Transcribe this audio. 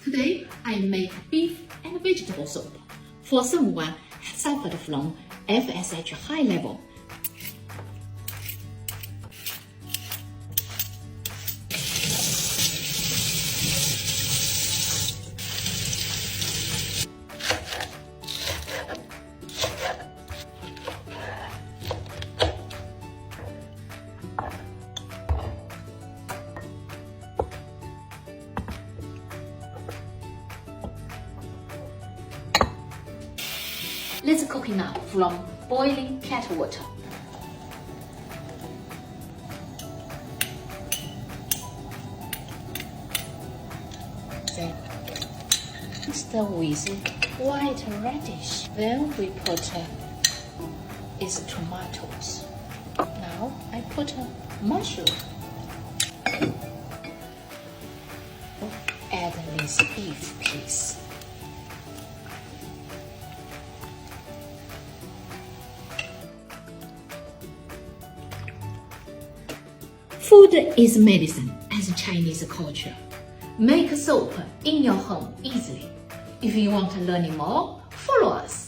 Today, I make beef and vegetable soup for someone who suffered from FSH high level. Let's cook it up from boiling kettle water. Then stir with white radish. Then we put its tomatoes. Now I put mushroom. Add this beef piece. Food is medicine as Chinese culture. Make soup in your home easily. If you want to learn more, follow us.